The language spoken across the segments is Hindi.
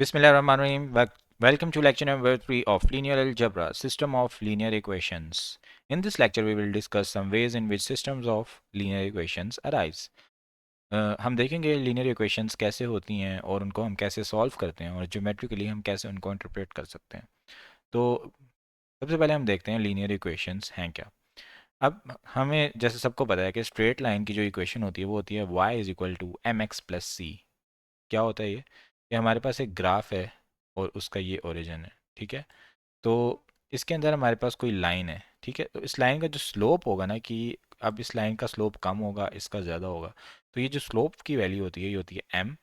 Bismillahirrahmanirrahim. Welcome to lecture number 3 of linear algebra, system of linear equations. In this lecture, we will discuss some ways in which systems of linear equations arise. हम देखेंगे linear equations कैसे होती हैं और उनको हम कैसे solve करते हैं और geometrically हम कैसे उनको interpret कर सकते हैं. तो सबसे पहले हम देखते हैं linear equations हैं क्या. अब हमें जैसे सबको पता है कि straight line की जो equation होती है वो होती है y is equal to mx plus c. क्या होता है ये हमारे पास एक ग्राफ है और उसका ये ओरिजिन है. ठीक है, तो इसके अंदर हमारे पास कोई लाइन है. ठीक है, तो इस लाइन का जो स्लोप होगा ना कि अब इस लाइन का स्लोप कम होगा, इसका ज़्यादा होगा, तो ये जो स्लोप की वैल्यू होती है ये होती है m.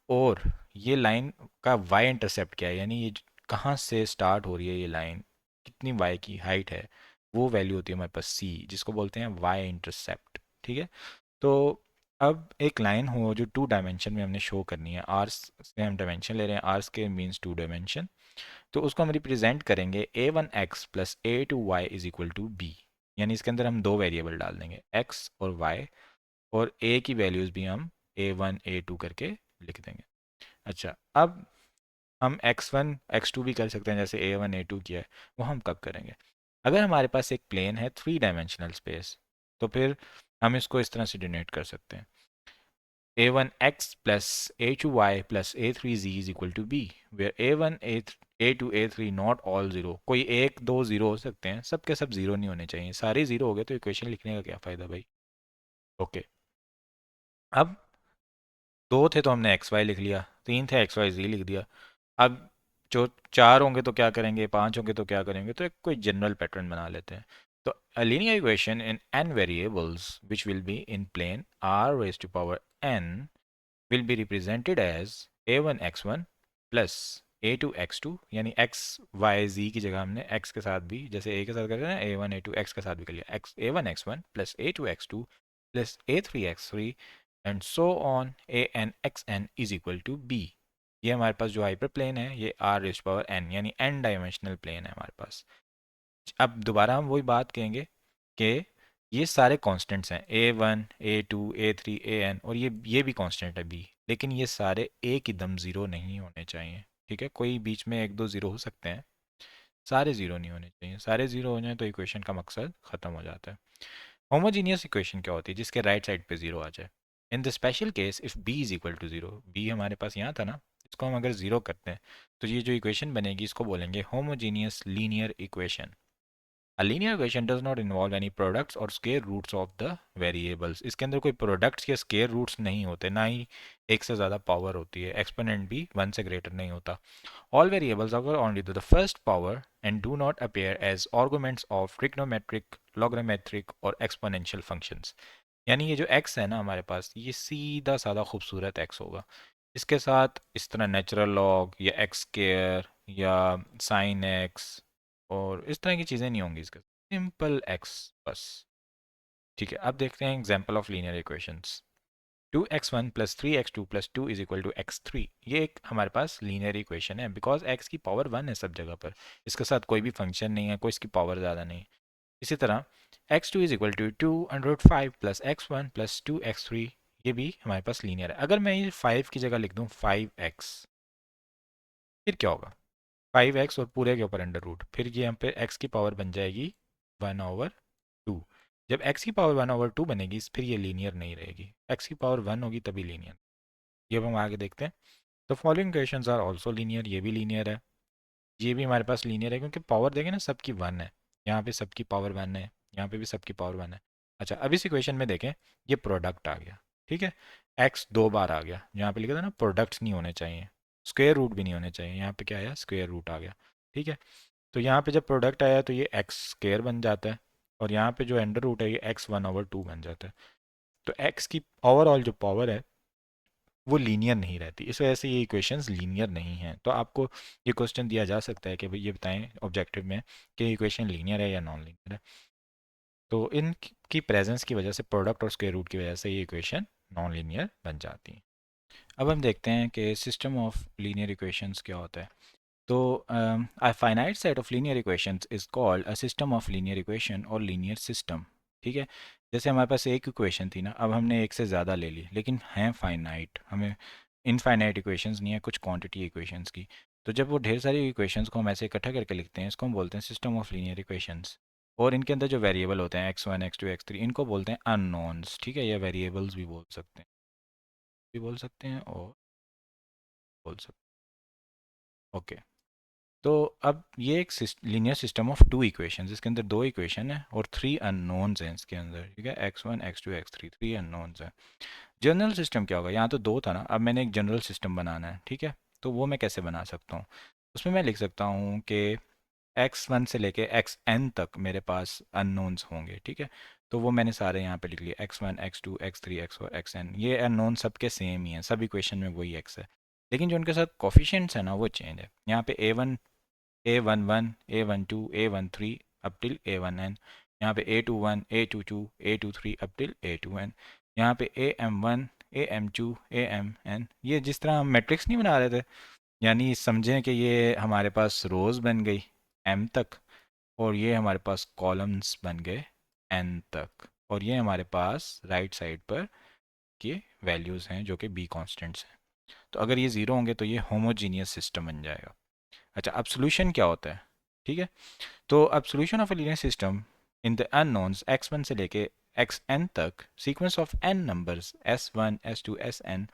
और ये लाइन का y इंटरसेप्ट क्या है, यानी ये कहाँ से स्टार्ट हो रही है ये लाइन, कितनी y की हाइट है, वो वैल्यू होती है हमारे पास c, जिसको बोलते हैं y इंटरसेप्ट. ठीक है, तो अब एक लाइन हो जो टू डायमेंशन में हमने शो करनी है, आर्स से हम डायमेंशन ले रहे हैं, आर्स के मीन्स टू डायमेंशन, तो उसको हम रिप्रेजेंट करेंगे a1x plus a2y is equal to b. यानी इसके अंदर हम दो वेरिएबल डाल देंगे x और y, और a की वैल्यूज़ भी हम a1 a2 करके लिख देंगे. अच्छा, अब हम x1 x2 भी कर सकते हैं जैसे a1 a2 किया है. वो हम कब करेंगे, अगर हमारे पास एक प्लेन है थ्री डायमेंशनल स्पेस, तो फिर हम इसको इस तरह से डिनोट कर सकते हैं a1x plus a2y plus a3z is equal to b, where a1 a2 a3 not all zero. कोई एक दो ज़ीरो हो सकते हैं, सब के सब ज़ीरो नहीं होने चाहिए. सारे ज़ीरो हो गए तो इक्वेशन लिखने का क्या फ़ायदा भाई. ओके, अब दो थे तो हमने एक्स वाई लिख लिया, तीन थे एक्स वाई जी लिख दिया. अब जो चार होंगे तो क्या करेंगे, पांच होंगे तो क्या करेंगे, तो एक कोई जनरल पैटर्न बना लेते हैं. तो a linear equation in n variables which will be in plane r raised to power n will be represented as a1x1 plus a2x2, यानी x y z की जगह हमने x के साथ भी, जैसे a के साथ कर रहे हैं a1 a2 x के साथ भी कर लिया, x a1x1 plus a2x2 plus a3x3 and so on a n x n is equal to b. ये हमारे पास जो हाइपर प्लेन है ये r रेज़ पावर n यानी n डायमेंशनल प्लेन है हमारे पास. अब दोबारा हम वही बात कहेंगे कि ये सारे कांस्टेंट्स हैं a1 a2 a3 an, और ये भी कांस्टेंट है b, लेकिन ये सारे एक ही दम ज़ीरो नहीं होने चाहिए. ठीक है, कोई बीच में एक दो ज़ीरो हो सकते हैं, सारे ज़ीरो नहीं होने चाहिए. सारे ज़ीरो हो जाए तो इक्वेशन का मकसद ख़त्म हो जाता है. होमोजीनियस इक्वेशन क्या होती है, जिसके राइट साइड पे ज़ीरो आ जाए. In the special case if b is equal to zero, b हमारे पास यहाँ था ना, इसको हम अगर ज़ीरो करते हैं तो ये जो इक्वेशन बनेगी इसको बोलेंगे homogeneous linear equation. A linear equation does not involve any products or square roots of the variables. इसके अंदर कोई प्रोडक्ट्स या स्केयर रूट्स नहीं होते, ना ही एक से ज़्यादा पावर होती है, एक्सपोनेंट भी वन से ग्रेटर नहीं होता. All variables occur only to the first power and do not appear as arguments of trigonometric, logarithmic और exponential functions. यानी ये जो x है ना हमारे पास, ये सीधा साधा खूबसूरत x होगा. इसके साथ इस तरह नेचुरल लॉग या एक्स स्केयर या साइन x और इस तरह की चीज़ें नहीं होंगी इसके. सिंपल x बस. ठीक है, अब देखते हैं example of linear equations. 2x1 plus 3x2 plus 2 is equal to x3. ये एक हमारे पास लीनियर इक्वेशन है बिकॉज x की पावर 1 है सब जगह पर, इसके साथ कोई भी फंक्शन नहीं है, कोई इसकी पावर ज़्यादा नहीं. इसी तरह x2 is equal to 2/5 plus x1 plus 2x3, ये भी हमारे पास लीनियर है. अगर मैं ये 5 की जगह लिख दूँ 5x, फिर क्या होगा, 5x और पूरे के ऊपर अंडर रूट, फिर ये हम पे x की पावर बन जाएगी 1/2. जब x की पावर 1/2 बनेगी फिर ये लीनियर नहीं रहेगी, x की पावर 1 होगी तभी लीनियर. ये अब हम आगे देखते हैं. तो following equations are also linear, ये भी लीनियर है, ये भी हमारे पास लीनियर है क्योंकि पावर देखें ना सबकी 1 है, यहाँ पे सबकी पावर 1 है, यहाँ पे भी सबकी पावर 1 है. अच्छा, अब इस इक्वेशन में देखें ये प्रोडक्ट आ गया. ठीक है, x दो बार आ गया, यहाँ पे लिखा था ना प्रोडक्ट्स नहीं होने चाहिए, स्क्वायर रूट भी नहीं होने चाहिए, यहाँ पे क्या आया, स्क्वायर रूट आ गया. ठीक है, तो यहाँ पे जब प्रोडक्ट आया तो ये एक्स स्क्वायर बन जाता है, और यहाँ पे जो अंडर रूट है ये x1/2 बन जाता है. तो x की ओवरऑल जो पावर है वो लीनियर नहीं रहती, इस वजह से ये इक्वेशंस लीनियर नहीं हैं. तो आपको ये क्वेश्चन दिया जा सकता है कि भाई ये बताएं ऑब्जेक्टिव में कि इक्वेशन लीनियर है या नॉन लीनियर है. तो इन की प्रेजेंस की वजह से, प्रोडक्ट और स्क्वायर रूट की वजह से ये इक्वेशन नॉन लीनियर बन जाती है. अब हम देखते हैं कि सिस्टम ऑफ लीनियर इक्वेशंस क्या होता है. तो a finite set of linear equations is called a system of linear equation और linear system. ठीक है, जैसे हमारे पास एक इक्वेशन थी ना, अब हमने एक से ज़्यादा ले ली लेकिन हैं फाइनाइट, हमें इनफाइनाइट इक्वेशंस नहीं है, कुछ क्वांटिटी इक्वेशंस की। तो जब वो ढेर सारी इक्वेशंस को हम ऐसे इकट्ठा करके लिखते हैं, इसको हम बोलते हैं सिस्टम ऑफ लीनियर इक्वेशंस। और इनके अंदर जो वेरिएबल होते हैं x1 x2 x3, इनको बोलते हैं अननोन्स, ठीक है। ये वेरिएबल्स भी बोल सकते हैं, और बोल सकते हैं, ओके। तो अब ये एक linear system of two equations, इसके अंदर दो इक्वेशन है और थ्री अननोन्स हैं इसके अंदर, ठीक है। x1 x2 x3, three unknowns हैं। जनरल सिस्टम क्या होगा, यहाँ तो दो था ना, अब मैंने एक जनरल सिस्टम बनाना है, ठीक है। तो वो मैं कैसे बना सकता हूँ, उसमें मैं लिख सकता हूँ कि x1 से लेके xn तक मेरे पास अननोन्स होंगे, ठीक है। तो वो मैंने सारे यहाँ पे लिख लिए, x1 x2 x3 x4 xn, ये अननोन सबके सेम ही हैं, सब इक्वेशन में वही x है। लेकिन जो उनके साथ कोफिशिएंट्स है ना, वो चेंज है। यहाँ पे a1 a11 a12 a13 up till a1n, यहाँ पे a21 a22 a23 up till a2n, यहाँ पे am1 am2 amn। ये जिस तरह हम मैट्रिक्स नहीं बना रहे थे, यानी समझें कि ये हमारे पास रोज़ बन गई m तक, और ये हमारे पास कॉलम्स बन गए n तक, और ये हमारे पास राइट साइड पर ये वैल्यूज़ हैं जो कि b कॉन्स्टेंट्स हैं। तो अगर ये ज़ीरो होंगे तो ये होमोजीनियस सिस्टम बन जाएगा। अच्छा, अब सोल्यूशन क्या होता है, ठीक है। तो अब solution of a linear system in the unknowns x1 से लेके xn तक, sequence of n numbers s1 s2 sn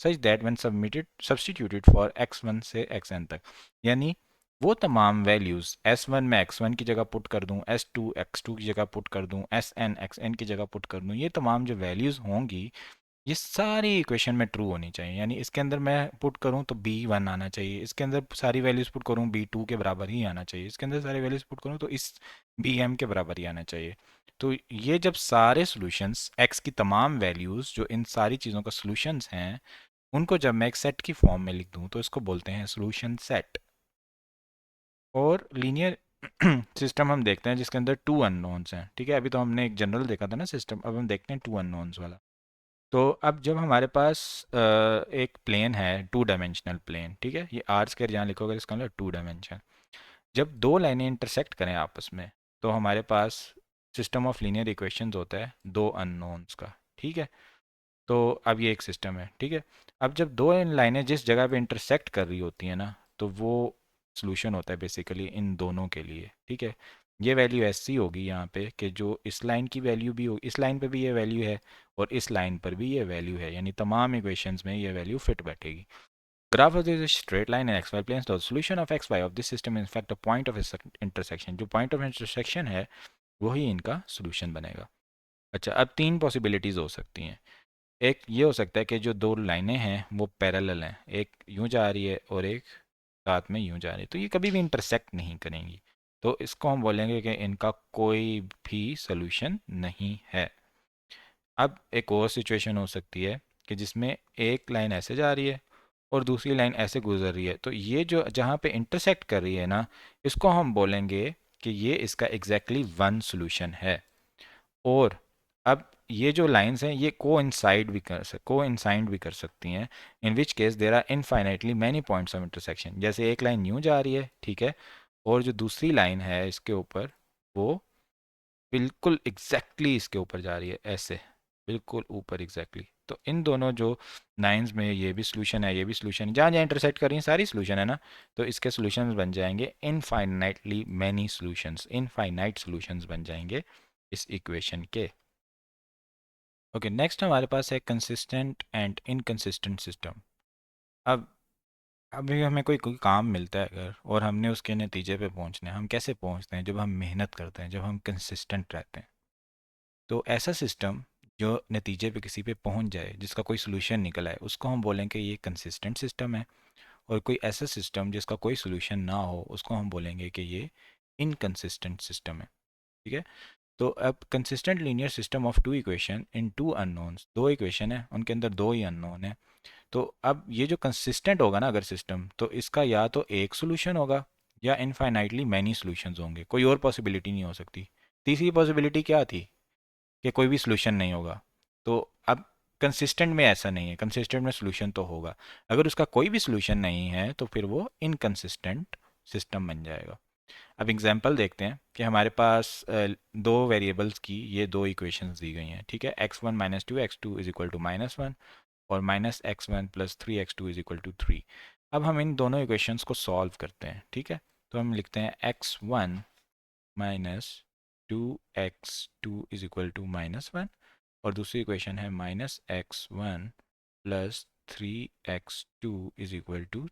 such that when submitted substituted for x1 से xn तक, यानी वो तमाम वैल्यूज़ s1 में x1 की जगह पुट कर दूं, s2 x2 की जगह पुट कर दूं, sn xn की जगह पुट कर दूं, ये तमाम जो वैल्यूज़ होंगी ये सारी इक्वेशन में ट्रू होनी चाहिए। यानी इसके अंदर मैं पुट करूं तो b1 आना चाहिए, इसके अंदर सारी वैल्यूज़ पुट करूं b2 के बराबर ही आना चाहिए, इसके अंदर सारी वैल्यूज़ पुट करूं तो इस bm के बराबर ही आना चाहिए। तो ये जब सारे सॉल्यूशंस x की तमाम वैल्यूज़ जो इन सारी चीज़ों का सॉल्यूशंस हैं, उनको जब मैं एक सेट की फॉर्म में लिख दूं तो इसको बोलते हैं सॉल्यूशन सेट। और लीनियर सिस्टम हम देखते हैं जिसके अंदर टू अननोन्स हैं, ठीक है। अभी तो हमने एक जनरल देखा था ना सिस्टम, अब हम देखते हैं टू अननोन्स वाला। तो अब जब हमारे पास एक प्लेन है, टू डायमेंशनल प्लेन, ठीक है, ये आर स्क्वायर जहाँ लिखोगे इसका मतलब टू डायमेंशन। जब दो लाइनें इंटरसेक्ट करें आपस में, तो हमारे पास सिस्टम ऑफ लीनियर इक्वेशंस होता है दो अननोन्स का, ठीक है। तो अब ये एक सिस्टम है, ठीक है। अब जब दो लाइनें जिस जगह पे इंटरसेक्ट कर रही होती हैं ना, तो वो सॉल्यूशन होता है बेसिकली इन दोनों के लिए, ठीक है। ये वैल्यू ऐसी होगी यहाँ पे कि जो इस लाइन की वैल्यू भी हो, इस लाइन पे भी ये वैल्यू है और इस लाइन पर भी ये वैल्यू है, यानी तमाम इक्वेशंस में ये वैल्यू फिट बैठेगी। Graph of this straight line and x y planes, the solution of x y of this system is in fact a point of intersection, जो पॉइंट ऑफ इंटरसेक्शन है वही इनका सॉल्यूशन बनेगा। अच्छा, अब तीन पॉसिबिलिटीज़ हो सकती हैं। एक ये हो सकता है कि जो दो लाइनें हैं वो पैरेलल हैं, एक यूं जा रही है और एक साथ में यूं जा रही है, तो ये कभी भी इंटरसेक्ट नहीं करेंगी। तो इसको हम बोलेंगे कि इनका कोई भी सॉल्यूशन नहीं है। अब एक और सिचुएशन हो सकती है कि जिसमें एक लाइन ऐसे जा रही है और दूसरी लाइन ऐसे गुजर रही है, तो ये जो जहाँ पे इंटरसेक्ट कर रही है ना, इसको हम बोलेंगे कि ये इसका एग्जैक्टली वन सॉल्यूशन है। और अब ये जो लाइंस हैं ये को इंसाइड भी कर सकती हैं, in which case there are infinitely many points of intersection. जैसे एक लाइन यूँ जा रही है, ठीक है, और जो दूसरी लाइन है इसके ऊपर, वो बिल्कुल एग्जैक्टली इसके ऊपर जा रही है, ऐसे बिल्कुल ऊपर एग्जैक्टली। तो इन दोनों जो लाइंस में ये भी सोल्यूशन है, ये भी सोल्यूशन है, जहाँ जहाँ इंटरसेक्ट कर रही हैं सारी सोल्यूशन है ना, तो इसके सोल्यूशंस बन जाएंगे infinitely many solutions, infinite solutions बन जाएंगे इस इक्वेशन के। ओके, नेक्स्ट हमारे पास है कंसिस्टेंट एंड इनकंसिस्टेंट सिस्टम। अब अभी हमें कोई काम मिलता है अगर, और हमने उसके नतीजे पे पहुंचना है, हम कैसे पहुंचते हैं, जब हम मेहनत करते हैं, जब हम कंसिस्टेंट रहते हैं। तो ऐसा सिस्टम जो नतीजे पे किसी पे पहुंच जाए, जिसका कोई सोल्यूशन निकल आए, उसको हम बोलेंगे कि ये कंसिस्टेंट सिस्टम है। और कोई ऐसा सिस्टम जिसका कोई सोल्यूशन ना हो, उसको हम बोलेंगे कि ये इनकंसिस्टेंट सिस्टम है, ठीक है। तो अब consistent linear system of two equation in two unknowns, दो इक्वेशन है उनके अंदर दो ही अननोन है। तो अब ये जो कंसिस्टेंट होगा ना अगर सिस्टम, तो इसका या तो एक सोल्यूशन होगा या इनफाइनाइटली मैनी सोल्यूशंस होंगे, कोई और पॉसिबिलिटी नहीं हो सकती। तीसरी पॉसिबिलिटी क्या थी कि कोई भी सोल्यूशन नहीं होगा। तो अब कंसिस्टेंट में ऐसा नहीं है, कंसिस्टेंट में सोल्यूशन तो होगा। अगर उसका कोई भी सोल्यूशन नहीं है तो फिर वो इनकंसिस्टेंट सिस्टम बन जाएगा। अब एग्जांपल देखते हैं कि हमारे पास दो वेरिएबल्स की ये दो इक्वेशंस दी गई हैं, ठीक है। x1 - 2 x2 = -1, और minus x one plus three x two is equal to three. अब हम इन दोनों इक्वेशंस को सॉल्व करते हैं, ठीक है। तो हम लिखते हैं x one minus two x two is equal to minus one, और दूसरी इक्वेशन है minus x one plus three x two is equal to.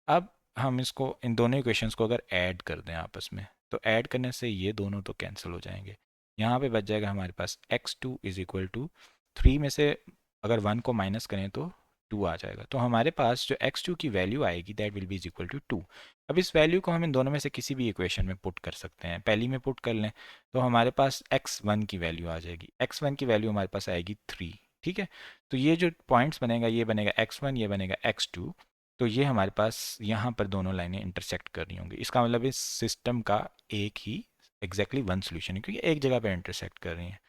अब हम इसको इन दोनों इक्वेशंस को अगर ऐड कर दें आपस में, तो ऐड करने से ये दोनों तो कैंसिल हो जाएंगे। यहाँ पे बच जाएगा हमारे पास x two is equal to three में से अगर वन को माइनस करें तो टू आ जाएगा। तो हमारे पास जो एक्स टू की वैल्यू आएगी that will be is equal to two. अब इस वैल्यू को हम इन दोनों में से किसी भी इक्वेशन में पुट कर सकते हैं। पहली में पुट कर लें तो हमारे पास एक्स वन की वैल्यू आ जाएगी, एक्स वन की वैल्यू हमारे पास आएगी थ्री, ठीक है। तो ये जो पॉइंट्स बनेगा ये बनेगा एक्स वन, ये बनेगा एक्स टू। तो ये हमारे पास यहाँ पर दोनों लाइनें इंटरसेक्ट कर रही होंगी। इसका मतलब इस सिस्टम का एक ही एग्जैक्टली वन सोल्यूशन है, क्योंकि एक जगह पे इंटरसेक्ट कर रही हैं।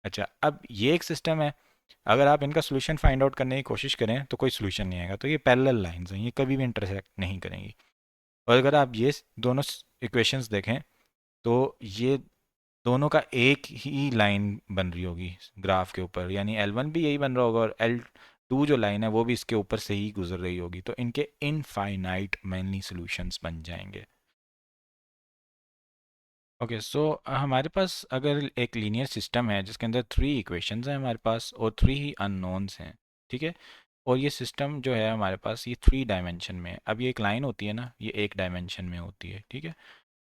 अच्छा, अब ये एक सिस्टम है, अगर आप इनका सोल्यूशन फाइंड आउट करने की कोशिश करें तो कोई सोल्यूशन नहीं आएगा। तो ये पैरेलल लाइंस हैं, ये कभी भी इंटरसेक्ट नहीं करेंगी। और अगर आप ये दोनों इक्वेशंस देखें तो ये दोनों का एक ही लाइन बन रही होगी ग्राफ के ऊपर, यानी एल वन भी यही बन रहा होगा और एल टू जो लाइन है वो भी इसके ऊपर से ही गुजर रही होगी। तो इनके इनफाइनाइट मैनी सॉल्यूशंस बन जाएंगे। ओके, सो हमारे पास अगर एक लीनियर सिस्टम है जिसके अंदर थ्री इक्वेशंस हैं हमारे पास और थ्री ही अननोन्स हैं, ठीक है। और ये सिस्टम जो है हमारे पास ये थ्री डायमेंशन में है। अब ये एक लाइन होती है ना, ये एक डायमेंशन में होती है, ठीक है।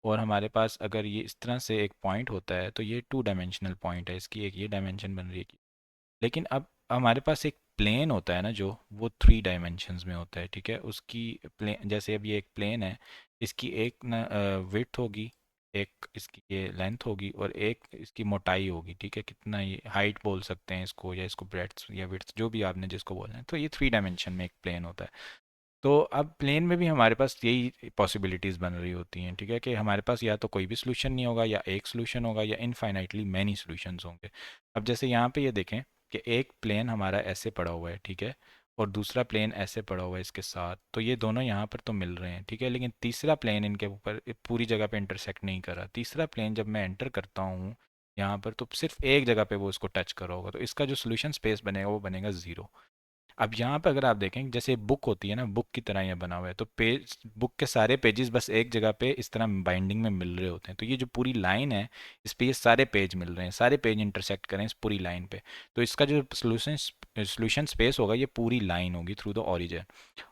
और हमारे पास अगर ये इस तरह से एक पॉइंट होता है तो ये टू डायमेंशनल पॉइंट है, इसकी एक ये डायमेंशन बन रही है। लेकिन अब हमारे पास एक प्लेन होता है ना जो वो थ्री डायमेंशंस में होता है, ठीक है। उसकी प्लेन, जैसे अब ये एक प्लेन है, इसकी एक ना विड्थ होगी, एक इसकी ये लेंथ होगी और एक इसकी मोटाई होगी, ठीक है। कितना ये हाइट बोल सकते हैं इसको, या इसको ब्रेड्थ या विड्थ, जो भी आपने जिसको बोलना है। तो ये थ्री डायमेंशन में एक प्लेन होता है। तो अब प्लेन में भी हमारे पास यही पॉसिबिलिटीज़ बन रही होती हैं, ठीक है, कि हमारे पास या तो कोई भी सोल्यूशन नहीं होगा, या एक सोल्यूशन होगा, या इनफाइनाइटली मैनी सोल्यूशंस होंगे। अब जैसे यहाँ पे ये देखें कि एक प्लेन हमारा ऐसे पड़ा हुआ है, ठीक है, और दूसरा प्लेन ऐसे पड़ा हुआ है इसके साथ, तो ये दोनों यहाँ पर तो मिल रहे हैं, ठीक है। लेकिन तीसरा प्लेन इनके ऊपर पूरी जगह पे इंटरसेक्ट नहीं कर रहा। तीसरा प्लेन जब मैं एंटर करता हूँ यहाँ पर, तो सिर्फ एक जगह पे वो इसको टच कर रहा होगा, तो इसका जो सोल्यूशन स्पेस बनेगा वो बनेगा ज़ीरो। अब यहाँ पे अगर आप देखें, जैसे बुक होती है ना, बुक की तरह ये बना हुआ है, तो पेज, बुक के सारे पेजेस बस एक जगह पे इस तरह बाइंडिंग में मिल रहे होते हैं। तो ये जो पूरी लाइन है, इस पे ये सारे पेज मिल रहे हैं, सारे पेज इंटरसेक्ट करें इस पूरी लाइन पे, तो इसका जो सोल्यूशन स्पेस होगा ये पूरी लाइन होगी थ्रू द ओरिजिन।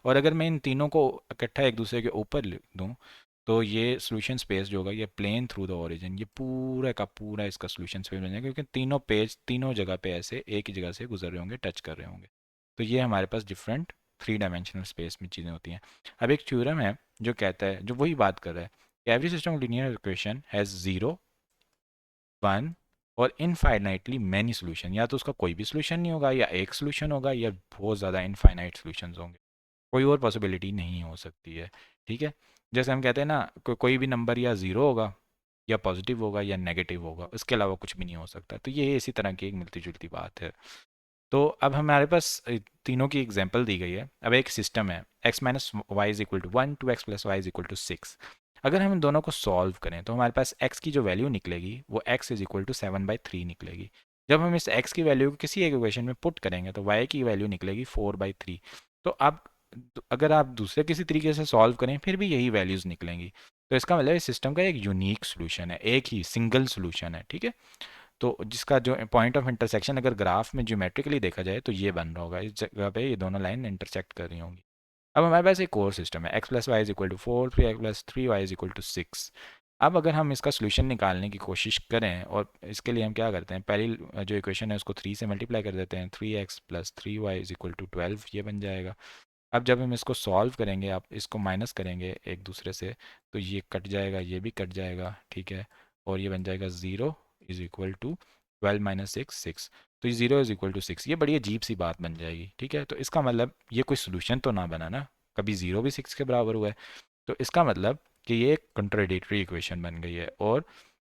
और अगर मैं इन तीनों को इकट्ठा एक दूसरे के ऊपर लिख दूँ, तो ये सोल्यूशन स्पेस जो होगा ये प्लेन थ्रू द ओरिजिन, ये पूरा का पूरा इसका सोल्यूशन स्पेस बन जाएगा, क्योंकि तीनों पेज तीनों जगह पे ऐसे एक ही जगह से गुजर रहे होंगे, टच कर रहे होंगे। तो ये हमारे पास डिफरेंट थ्री डायमेंशनल स्पेस में चीज़ें होती हैं। अब एक थ्योरम है जो कहता है, जो वही बात कर रहा है कि every system of linear equation has zero, one और इनफाइनाइटली मैनी सोल्यूशन। या तो उसका कोई भी सोल्यूशन नहीं होगा, या एक सोल्यूशन होगा, या बहुत ज़्यादा इनफाइनाइट सोल्यूशन होंगे। कोई और पॉसिबिलिटी नहीं हो सकती है, ठीक है। जैसे हम कहते हैं ना, कोई भी नंबर या ज़ीरो होगा, या पॉजिटिव होगा, या नेगेटिव होगा, इसके अलावा कुछ भी नहीं हो सकता। तो ये इसी तरह की एक मिलती जुलती बात है। तो अब हमारे पास तीनों की एग्जांपल दी गई है। अब एक सिस्टम है x minus y is equal to one, two x plus y is equal to six. अगर हम इन दोनों को सॉल्व करें तो हमारे पास x की जो वैल्यू निकलेगी वो x is equal to seven by three निकलेगी। जब हम इस x की वैल्यू को किसी एक इक्वेशन में पुट करेंगे तो y की वैल्यू निकलेगी फोर बाई थ्री। तो अब अगर आप दूसरे किसी तरीके से सॉल्व करें फिर भी यही वैल्यूज़ निकलेंगी। तो इसका मतलब इस सिस्टम का एक यूनिक सोल्यूशन है, एक ही सिंगल सोल्यूशन है, ठीक है। तो जिसका जो पॉइंट ऑफ इंटरसेक्शन अगर ग्राफ में ज्योमेट्रिकली देखा जाए तो ये बन रहा होगा, इस जगह पे ये दोनों लाइन इंटरसेक्ट कर रही होंगी। अब हमारे पास एक और सिस्टम है, x plus y is equal to four, three x plus three y is equal to six. अब अगर हम इसका सोल्यूशन निकालने की कोशिश करें, और इसके लिए हम क्या करते हैं, पहली जो इक्वेशन है उसको थ्री से मल्टीप्लाई कर देते हैं, three x plus three y is equal to twelve, ये बन जाएगा। अब जब हम इसको सॉल्व करेंगे, आप इसको माइनस करेंगे एक दूसरे से, तो ये कट जाएगा, ये भी कट जाएगा, ठीक है। और ये बन जाएगा zero is equal to twelve minus six, six. तो ये zero is equal to six, ये बड़ी अजीब सी बात बन जाएगी, ठीक है। तो इसका मतलब ये कोई सोल्यूशन तो ना बना ना, कभी ज़ीरो भी सिक्स के बराबर हुआ है। तो इसका मतलब कि ये एक कंट्राडिक्टरी इक्वेशन बन गई है। और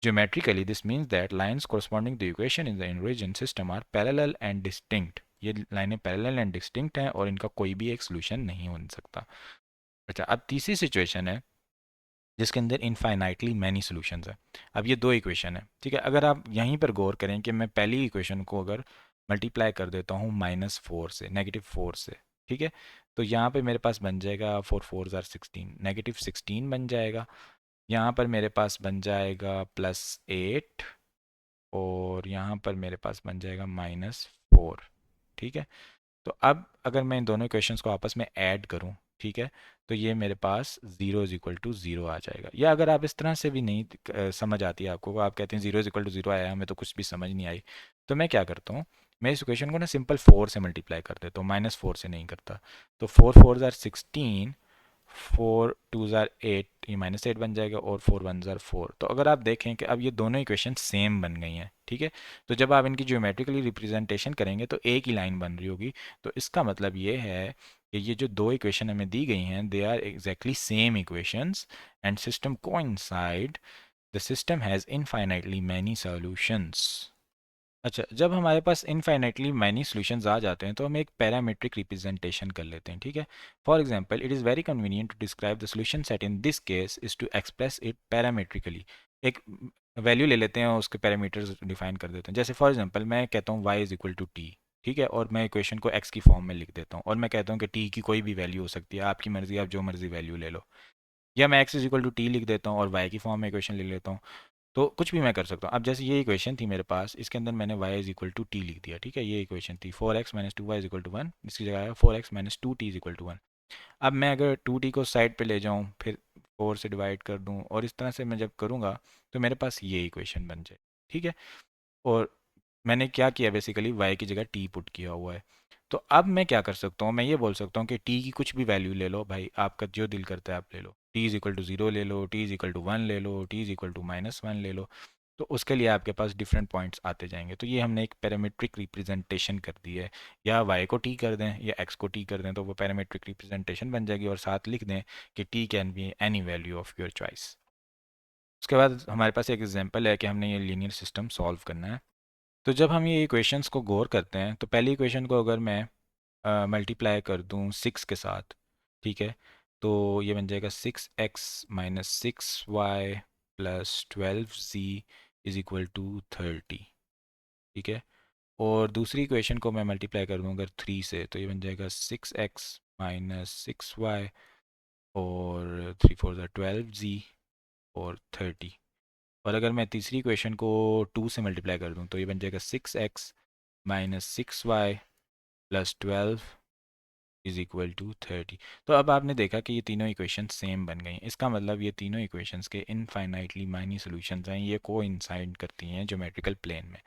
geometrically this means that lines corresponding to the equation in the origin system are parallel and distinct। ये लाइनें पैरेलल एंड डिस्टिंक्ट हैं और इनका कोई भी एक सोल्यूशन नहीं बन सकता। अच्छा, अब तीसरी सिचुएशन है जिसके अंदर इनफाइनाइटली मैनी सॉल्यूशंस है। अब ये दो इक्वेशन है, ठीक है। अगर आप यहीं पर गौर करें कि मैं पहली इक्वेशन को अगर मल्टीप्लाई कर देता हूँ -4 से, -4 से, ठीक है। तो यहाँ पे मेरे पास बन जाएगा 4 4 ज़ार 16, -16 बन जाएगा। यहाँ पर मेरे पास बन जाएगा +8, और यहाँ पर मेरे पास बन जाएगा -4, ठीक है। तो अब अगर मैं इन दोनों इक्वेशंस को आपस में ऐड करूं, ठीक है, तो ये मेरे पास 0 = 0 आ जाएगा। या अगर आप इस तरह से भी नहीं समझ आती है आपको, आप कहते हैं 0 = 0 आया, हमें तो कुछ भी समझ नहीं आई, तो मैं क्या करता हूँ, मैं इस इक्वेशन को ना सिंपल 4 से मल्टीप्लाई कर देता हूँ, -4 से नहीं करता। तो 4 4 ज़ार 16, 4 2 ज़ार 8, ये -8 बन जाएगा, और 4 1 ज़ार 4। तो अगर आप देखें कि अब ये दोनों इक्वेशन सेम बन गई हैं, ठीक है। तो जब आप इनकी ज्योमेट्रिकली रिप्रेजेंटेशन करेंगे तो एक ही लाइन बन रही होगी। तो इसका मतलब ये है कि ये जो दो इक्वेशन हमें दी गई हैं, they are exactly same equations and system coincide, the system has infinitely many solutions. अच्छा, जब हमारे पास इनफाइनाइटली मैनी सॉल्यूशंस आ जाते हैं तो हम एक पैरामीट्रिक रिप्रेजेंटेशन कर लेते हैं, ठीक है। For example, it is very convenient to describe the solution set in this case is to express it parametrically. एक वैल्यू ले लेते हैं और उसके पैरामीटर्स डिफाइन कर देते हैं। जैसे फॉर एग्जांपल मैं कहता हूँ y = t, ठीक है, और मैं इक्वेशन को x की फॉर्म में लिख देता हूँ, और मैं कहता हूँ कि t की कोई भी वैल्यू हो सकती है, आपकी मर्जी, आप जो मर्जी वैल्यू ले लो। या मैं x = t लिख देता हूँ और y की फॉर्म में इक्वेशन लिख लेता हूँ। तो कुछ भी मैं कर सकता हूँ। अब जैसे ये इक्वेशन थी मेरे पास, इसके अंदर मैंने y = t लिख दिया, ठीक है। ये इक्वेशन थी 4x - 2y = 1, इसकी जगह है 4x - 2t = 1। अब मैं अगर 2t को साइड पे ले जाऊँ, फिर 4 से डिवाइड कर दूँ, और इस तरह से मैं जब करूँगा तो मेरे पास ये इक्वेशन बन जाए, ठीक है। और मैंने क्या किया, बेसिकली y की जगह t पुट किया हुआ है। तो अब मैं क्या कर सकता हूँ, मैं ये बोल सकता हूँ कि t की कुछ भी वैल्यू ले लो भाई, आपका जो दिल करता है आप ले लो। t = 0 ले लो, t = 1 ले लो, t = -1 ले लो। तो उसके लिए आपके पास डिफरेंट पॉइंट्स आते जाएंगे। तो ये हमने एक पैरामीट्रिक रिप्रेजेंटेशन कर दी है। या y को t कर दें या x को t कर दें, तो वो पैरामीट्रिक रिप्रेजेंटेशन बन जाएगी, और साथ लिख दें कि t can be any value of your choice. उसके बाद हमारे पास एक एग्जांपल है कि हमने ये लीनियर सिस्टम सॉल्व करना है। तो जब हम ये इक्वेशंस को गौर करते हैं, तो पहली इक्वेशन को अगर मैं मल्टीप्लाई कर दूं 6 के साथ, ठीक है, तो ये बन जाएगा 6x - 6y + 12z = 30, ठीक है। और दूसरी इक्वेशन को मैं मल्टीप्लाई कर दूं अगर 3 से, तो ये बन जाएगा 6x - 6y, और 3 4 ज़ार 12z और 30। और अगर मैं तीसरी इक्वेशन को 2 से मल्टीप्लाई कर दूं, तो ये बन जाएगा 6x - 6y + 12 = 30। तो अब आपने देखा कि ये तीनों इक्वेशन सेम बन गई हैं। इसका मतलब ये तीनों इक्वेशंस के इनफाइनाइटली माइनी सॉल्यूशंस हैं, ये कोइंसाइड करती हैं ज्योमेट्रिकल प्लेन में।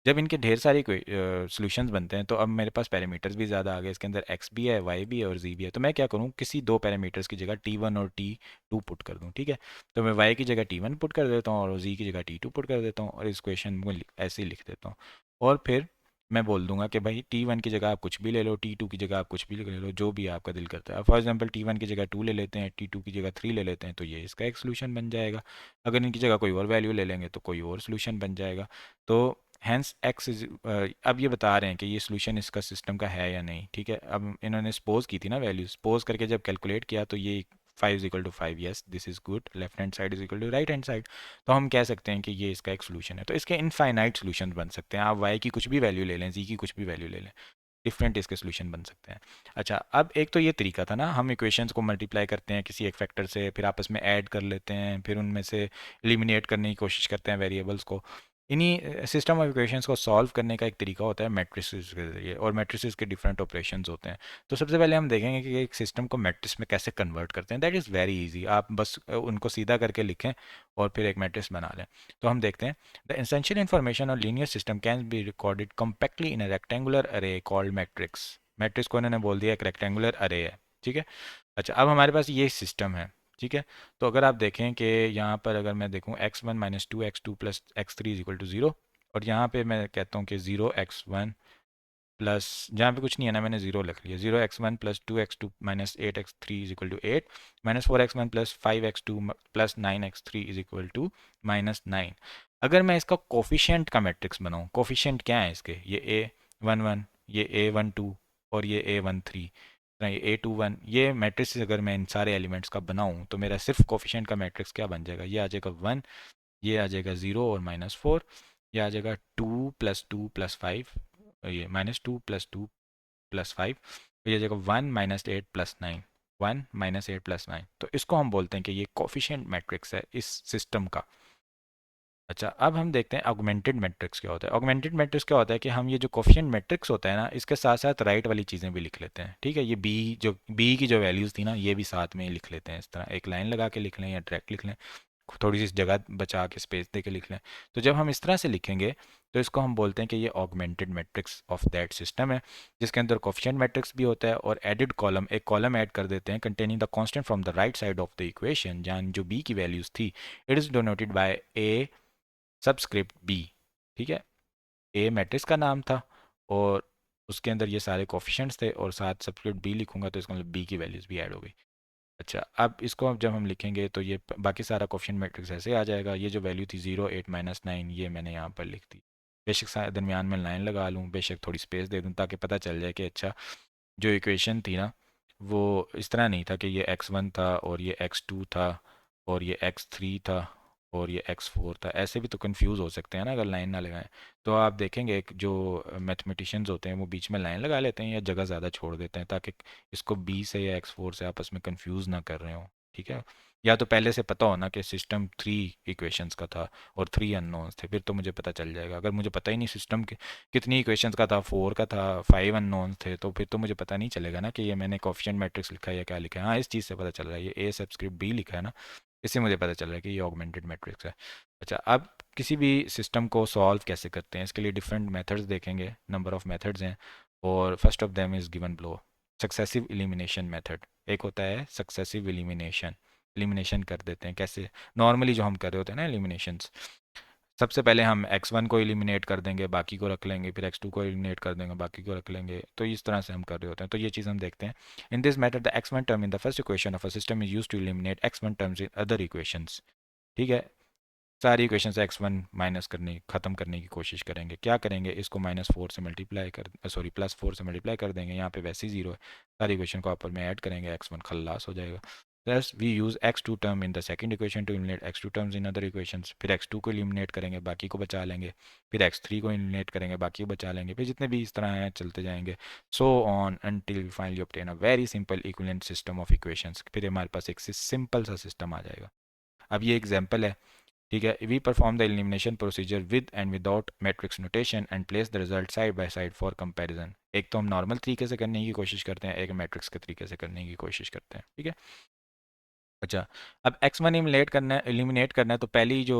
जब इनके ढेर सारे सॉल्यूशंस बनते हैं, तो अब मेरे पास पैरामीटर्स भी ज़्यादा आ गए, इसके अंदर x भी है, y भी है और z भी है। तो मैं क्या करूँ, किसी दो पैरामीटर्स की जगह t1 और t2 पुट कर दूँ, ठीक है। तो मैं y की जगह t1 पुट कर देता हूँ और z की जगह t2 पुट कर देता हूँ, और इस क्वेश्चन को ऐसे ही लिख देता हूँ। और फिर मैं बोल दूंगा कि भाई t1 की जगह आप कुछ भी ले लो, t2 की जगह आप कुछ भी ले लो, जो भी आपका दिल करता है। फॉर एग्जांपल t1 की जगह 2 ले लेते हैं, t2 की जगह 3 ले लेते हैं, तो ये इसका एक सोल्यूशन बन जाएगा। अगर इनकी जगह कोई और वैल्यू ले लेंगे तो कोई और सोल्यूशन बन जाएगा। तो हैंस एक्स इज, अब ये बता रहे हैं कि ये सोल्यूशन इसका सिस्टम का है या नहीं, ठीक है। अब इन्होंने सपोज की थी ना वैल्यू, सपोज करके जब कैलकुलेट किया तो ये 5 = 5, yes this is good, left hand side = right hand side. तो हम कह सकते हैं कि ये इसका एक सोल्यूशन है। तो इसके इनफाइनाइट सोल्यूशन बन सकते हैं, आप वाई की कुछ भी वैल्यू ले लें, जी की कुछ भी वैल्यू ले लें, डिफरेंट इसके सोल्यूशन बन सकते हैं। अच्छा, अब एक तो ये तरीका था ना, हम इक्वेशंस को मल्टीप्लाई करते हैं किसी एक फैक्टर से, फिर आपस में ऐड कर लेते हैं, फिर उनमें से एलिमिनेट करने की कोशिश करते हैं वेरिएबल्स को। इन्हीं सिस्टम ऑफ इक्वेशंस को सॉल्व करने का एक तरीका होता है मैट्रिसेस के जरिए, और मैट्रिसेस के डिफरेंट ऑपरेशंस होते हैं। तो सबसे पहले हम देखेंगे कि एक सिस्टम को मैट्रिक्स में कैसे कन्वर्ट करते हैं। दैट इज़ वेरी इजी, आप बस उनको सीधा करके लिखें और फिर एक मैट्रिक्स बना लें। तो हम देखते हैं, द एसेंशियल इन्फॉर्मेशन और linear system can be recorded compactly in a rectangular अरे कॉल्ड मैट्रिक्स। मैट्रिक्स को इन्होंने बोल दिया एक रेक्टेंगुलर अरे है, ठीक है। अच्छा, अब हमारे पास ये सिस्टम है, ठीक है। तो अगर आप देखें कि यहाँ पर अगर मैं देखूँ x1 - 2 x2 + x3 = 0, और यहाँ पे मैं कहता हूँ कि 0x1 प्लस, जहाँ पे कुछ नहीं है ना, मैंने 0 लिख लिया, 0x1 + 2x2 - 8x3 = 8, -4x1 + 5x2 + 9x3 = -9। अगर मैं इसका कोफिशिएंट का मैट्रिक्स बनाऊँ, कोफिशिएंट क्या है इसके, ये a11, ये a12 और ये a13, नहीं a21, ये मैट्रिक्स अगर मैं इन सारे एलिमेंट्स का बनाऊँ तो मेरा सिर्फ कोफिशिएंट का मैट्रिक्स क्या बन जाएगा, ये आ जाएगा 1, ये आ जाएगा 0 और -4, ये आ जाएगा 2 + 2 + 5, ये -2 + 2 + 5, ये जगह 1 - 8 + 9, 1 - 8 + 9, तो इसको हम बोलते हैं कि ये कोफिशिएंट मैट्रिक्स है इस सिस्टम का। अच्छा, अब हम देखते हैं ऑगमेंटेड मैट्रिक्स क्या होता है। ऑगमेंटेड मैट्रिक्स क्या होता है कि हम ये जो कोफिशिएंट मैट्रिक्स होता है ना, इसके साथ साथ राइट वाली चीज़ें भी लिख लेते हैं। ठीक है, ये बी की जो वैल्यूज़ थी ना, ये भी साथ में लिख लेते हैं। इस तरह एक लाइन लगा के लिख लें या डायरेक्ट लिख लें, थोड़ी सी जगह बचा के स्पेस दे के लिख लें। तो जब हम इस तरह से लिखेंगे तो इसको हम बोलते हैं कि ये augmented matrix of that system है, जिसके अंदर कोफिशिएंट मैट्रिक्स भी होता है और एडेड कॉलम, एक कॉलम ऐड कर देते हैं containing the constant from the right side of the equation, जहाँ जो बी की वैल्यूज़ थी it is denoted by a subscript b. ठीक है, ए मैट्रिक्स का नाम था और उसके अंदर ये सारे कोफिशिएंट्स थे और साथ सबस्क्रिप्ट बी लिखूंगा तो इसका मतलब बी की वैल्यूज़ भी ऐड हो गई। अच्छा, अब इसको जब हम लिखेंगे तो ये बाकी सारा कोफिशिएंट मैट्रिक्स ऐसे आ जाएगा। ये जो वैल्यू थी 0 8 - 9, ये मैंने यहाँ पर लिख दी। बेशक दरमियान में लाइन लगा लूँ, बेशक थोड़ी स्पेस दे दूँ ताकि पता चल जाए कि अच्छा, जो इक्वेशन थी ना वो इस तरह नहीं था कि ये x1 था और ये x2 था और ये x3 था और ये x4 था। ऐसे भी तो कंफ्यूज हो सकते हैं ना अगर लाइन ना लगाएं। तो आप देखेंगे एक जो मैथमेटिशियंस होते हैं वो बीच में लाइन लगा लेते हैं या जगह ज़्यादा छोड़ देते हैं ताकि इसको b से या x4 से आपस में कंफ्यूज ना कर रहे हो। ठीक है, या तो पहले से पता हो ना कि सिस्टम 3 इक्वेशंस का था और 3 अननोन्स थे, फिर तो मुझे पता चल जाएगा। अगर मुझे पता ही नहीं सिस्टम के कितनी इक्वेशंस का था, 4 का था, 5 अननोन्स थे, तो फिर तो मुझे पता नहीं चलेगा ना कि ये मैंने कोफिशिएंट मैट्रिक्स लिखा है या क्या लिखा है। हाँ, इस चीज़ से पता चल रहा है, ये ए सबस्क्रिप्ट बी लिखा है ना, इससे मुझे पता चल रहा है कि ये ऑगमेंटेड मैट्रिक्स है। अच्छा, अब किसी भी सिस्टम को सॉल्व कैसे करते हैं, इसके लिए डिफरेंट मेथड्स देखेंगे, नंबर ऑफ मेथड्स हैं और first of them is given below successive elimination method. एक होता है सक्सेसिव एलिमिनेशन, एलिमिनेशन कर देते हैं कैसे, नॉर्मली जो हम कर रहे होते हैं ना एलिमिनेशंस, सबसे पहले हम x1 को एलिमिनेट कर देंगे, बाकी को रख लेंगे, फिर x2 को एलिमिनेट कर देंगे, बाकी को रख लेंगे। तो इस तरह से हम कर रहे होते हैं, तो ये चीज़ हम देखते हैं। In this matter the x1 term in the first equation of a system is used to eliminate x1 terms in other equations. ठीक है, सारी इक्वेशन से x1 माइनस करने ख़त्म करने की कोशिश करेंगे। क्या करेंगे, इसको -4 से मल्टीप्लाई कर, सॉरी +4 से मल्टीप्लाई कर देंगे, यहाँ पे वैसे ही जीरो है, सारी इक्वेशन को आपस में ऐड करेंगे, x1 खल्लास हो जाएगा। Plus we use x2 term in the second equation to eliminate x2 terms in other equations, फिर x2 को एलिमिनेट करेंगे, बाकी को बचा लेंगे, फिर x3 को एलिमिनेट करेंगे, बाकी को बचा लेंगे, फिर जितने भी इस तरह हैं चलते जाएंगे, so on until we finally obtain a very simple equivalent system of equations. फिर हमारे पास एक सिंपल सा सिस्टम आ जाएगा। अब ये एग्जाम्पल है। ठीक है, we perform the elimination procedure with and without matrix notation and place the result side by side for comparison. एक तो हम नॉर्मल तरीके से करने की कोशिश करते हैं, एक मैट्रिक्स के तरीके से करने की कोशिश करते हैं। ठीक है, अच्छा, अब x1 एलिमिनेट करना है तो पहली जो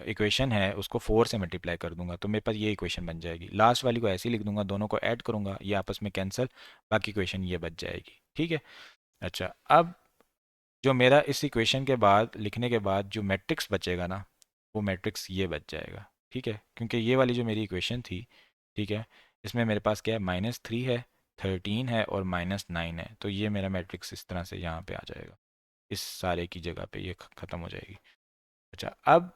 इक्वेशन है उसको 4 से मल्टीप्लाई कर दूंगा तो मेरे पास ये इक्वेशन बन जाएगी। लास्ट वाली को ऐसे ही लिख दूंगा, दोनों को ऐड करूंगा, ये आपस में कैंसिल, बाकी इक्वेशन ये बच जाएगी। ठीक है, अच्छा, अब जो मेरा इस इक्वेशन के बाद लिखने के बाद जो मैट्रिक्स बचेगा ना, वो मैट्रिक्स ये बच जाएगा। ठीक है, क्योंकि ये वाली जो मेरी इक्वेशन थी, ठीक है, इसमें मेरे पास क्या है, -3 है, 13 है और -9 है, तो ये मेरा मैट्रिक्स इस तरह से यहाँ पे आ जाएगा, इस सारे की जगह पे ये ख़त्म हो जाएगी। अच्छा, अब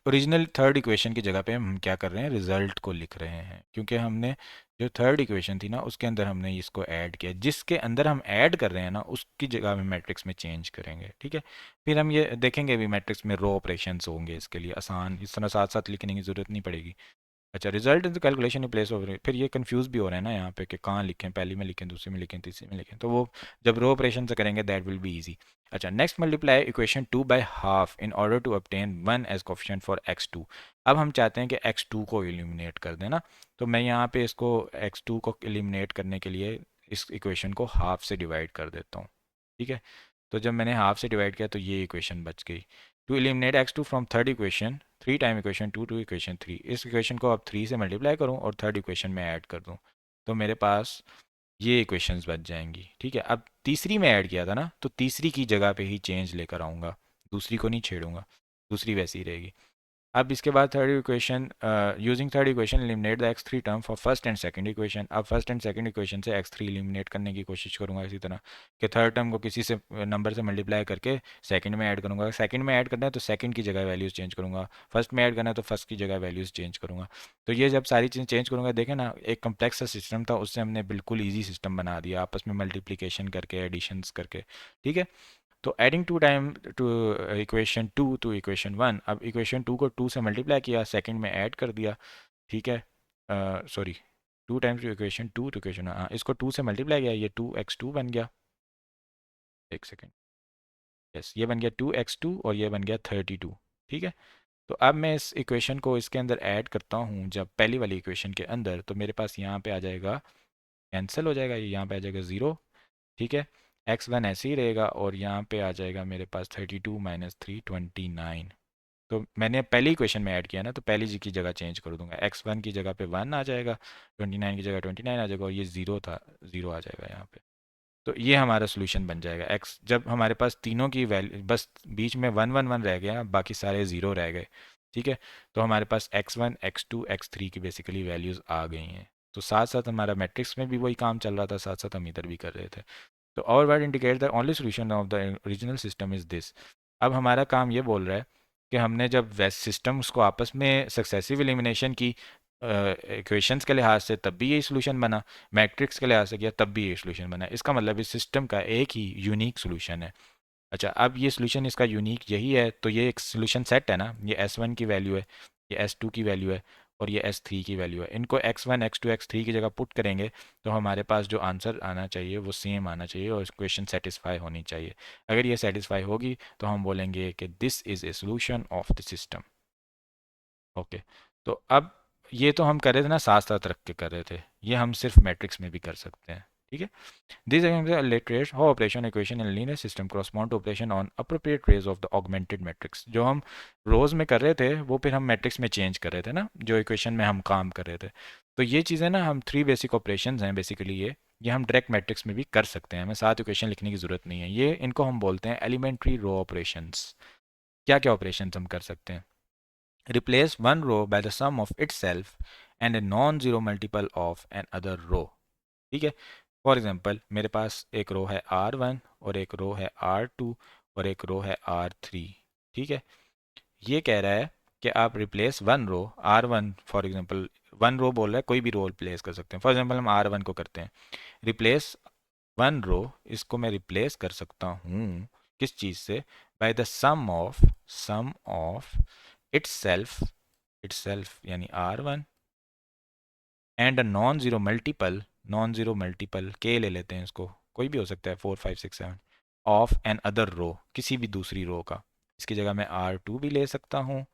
ओरिजिनल थर्ड इक्वेशन की जगह पे हम क्या कर रहे हैं, रिजल्ट को लिख रहे हैं, क्योंकि हमने जो थर्ड इक्वेशन थी ना उसके अंदर हमने इसको ऐड किया, जिसके अंदर हम ऐड कर रहे हैं ना उसकी जगह में मैट्रिक्स में चेंज करेंगे। ठीक है, फिर हम ये देखेंगे भी मैट्रिक्स में रो ऑपरेशंस होंगे, इसके लिए आसान, इस तरह साथ साथ लिखने की ज़रूरत नहीं पड़ेगी। अच्छा, result is the calculation in place of, फिर ये कंफ्यूज भी हो रहा है ना यहाँ पे कि कहाँ लिखें, पहली में लिखें, दूसरी में लिखें, तीसरी में लिखें, तो वो जब रो ऑपरेशन से करेंगे दैट विल बी इजी। अच्छा, next multiply equation 2 by half in order to obtain 1 as coefficient for x2। अब हम चाहते हैं कि x2 को एलिमिनेट कर देना, तो मैं यहाँ पे इसको x2 को एलिमिनेट करने के लिए इस इक्वेशन को हाफ से डिवाइड कर देता हूँ। ठीक है, तो जब मैंने हाफ से डिवाइड किया तो ये इक्वेशन बच गई। To eliminate x2 from third equation, 3 time equation 2 to equation 3, इस इक्वेशन को अब 3 से मल्टीप्लाई करूँ और थर्ड इक्वेशन में ऐड कर दूँ, तो मेरे पास ये इक्वेशंस बच जाएंगी। ठीक है, अब तीसरी में ऐड किया था ना, तो तीसरी की जगह पे ही चेंज लेकर आऊँगा, दूसरी को नहीं छेड़ूंगा, दूसरी वैसी ही रहेगी। अब इसके बाद third equation, using third equation eliminate the x3 term for first and second equation. अब फर्स्ट एंड सेकंड इक्वेशन से x3 एलिमिनेट करने की कोशिश करूंगा, इसी तरह कि थर्ड टर्म को किसी से नंबर से मल्टीप्लाई करके सेकंड में ऐड करूंगा, सेकंड में ऐड करना है तो सेकंड की जगह वैल्यूज़ चेंज करूंगा, फर्स्ट में ऐड करना है तो फर्स्ट की जगह वैल्यूज़ चेंज करूंगा। तो ये जब सारी चीज़ें चेंज करूंगा, देखें ना, एक कम्प्लेक्स सा सिस्टम था उससे हमने बिल्कुल ईजी सिस्टम बना दिया, आपस में मल्टीप्लीकेशन करके, एडिशंस करके। ठीक है, तो adding two time two equation 2 to equation 1, अब इक्वेशन 2 को 2 से मल्टीप्लाई किया, सेकंड में ऐड कर दिया। ठीक है, सॉरी, 2 टाइम्स इक्वेशन टू तो इक्वेशन, हाँ इसको 2 से मल्टीप्लाई किया, ये 2x2 बन गया। एक सेकेंड, यस ये बन गया 2x2 और ये बन गया 32। ठीक है, तो अब मैं इस इक्वेशन को इसके अंदर ऐड करता हूँ जब पहली वाली इक्वेशन के अंदर, तो मेरे पास यहाँ पे आ जाएगा, कैंसिल हो जाएगा, ये यहाँ पे आ जाएगा 0। ठीक है, x1 ऐसे ही रहेगा और यहाँ पे आ जाएगा मेरे पास 32 माइनस 3 29। तो मैंने पहली इक्वेशन में ऐड किया ना, तो पहली जी की जगह चेंज कर दूंगा, x1 की जगह पे 1 आ जाएगा, 29 की जगह 29 आ जाएगा और ये 0 था, 0 आ जाएगा यहाँ पे। तो ये हमारा सोल्यूशन बन जाएगा x, जब हमारे पास तीनों की वैल्यू बस बीच में 1 1 1 रह गया, बाकी सारे 0 रह गए। ठीक है, तो हमारे पास x1 x2 x3 की बेसिकली वैल्यूज़ आ गई हैं। तो साथ साथ हमारा मैट्रिक्स में भी वही काम चल रहा था, साथ साथ हम इधर भी कर रहे थे। तो और word indicate the only solution of the original system is this. अब हमारा काम ये बोल रहा है कि हमने जब वैसे सिस्टम्स को आपस में सक्सेसिव एलिमिनेशन की इक्वेशंस के लिहाज से, तब भी यही सोल्यूशन बना, मैट्रिक्स के लिहाज से किया तब भी यही सोल्यूशन बना। इसका मतलब इस सिस्टम का एक ही यूनिक सोल्यूशन है। अच्छा, अब ये सोल्यूशन इसका यूनिक यही है, तो ये एक सोल्यूशन सेट है ना, ये S1 की वैल्यू है, ये S2 की वैल्यू है और ये S3 की वैल्यू है। इनको x1 x2 x3 की जगह पुट करेंगे तो हमारे पास जो आंसर आना चाहिए वो सेम आना चाहिए और इक्वेशन सेटिस्फाई होनी चाहिए। अगर ये सेटिस्फाई होगी तो हम बोलेंगे कि this is a solution of the system. Okay, तो अब ये तो हम कर रहे थे ना, साथ साथ रख के कर रहे थे, ये हम सिर्फ मैट्रिक्स में भी कर सकते हैं। ठीक है, these examples illustrate how operation equation in linear system correspond to operation on appropriate rays of the augmented matrix। जो हम रोज में कर रहे थे वो फिर हम मैट्रिक्स में चेंज कर रहे थे ना, जो इक्वेशन में हम काम कर रहे थे। तो ये चीज़ें ना, हम 3 बेसिक ऑपरेशंस हैं बेसिकली, ये हम डायरेक्ट मैट्रिक्स में भी कर सकते हैं, हमें 7 इक्वेशन लिखने की ज़रूरत नहीं है। ये इनको हम बोलते हैं एलिमेंट्री रो ऑपरेशंस। क्या क्या ऑपरेशंस हम कर सकते हैं? Replace one row by the sum of itself and a non zero multiple of an other row. ठीक है, फॉर एग्जाम्पल मेरे पास एक रो है R1 और एक रो है R2 और एक रो है R3। ठीक है, ये कह रहा है कि आप replace one row, R1 for example, one row बोल रहा है, कोई भी रो रिप्लेस कर सकते हैं। फॉर एग्जाम्पल हम R1 को करते हैं रिप्लेस वन रो, इसको मैं रिप्लेस कर सकता हूँ किस चीज़ से? By the sum of itself यानी R1 and a non zero multiple के ले लेते हैं इसको, कोई भी हो सकता है 4 5 6 7, ऑफ एन अदर रो, किसी भी दूसरी रो का। इसकी जगह मैं R2 भी ले सकता हूँ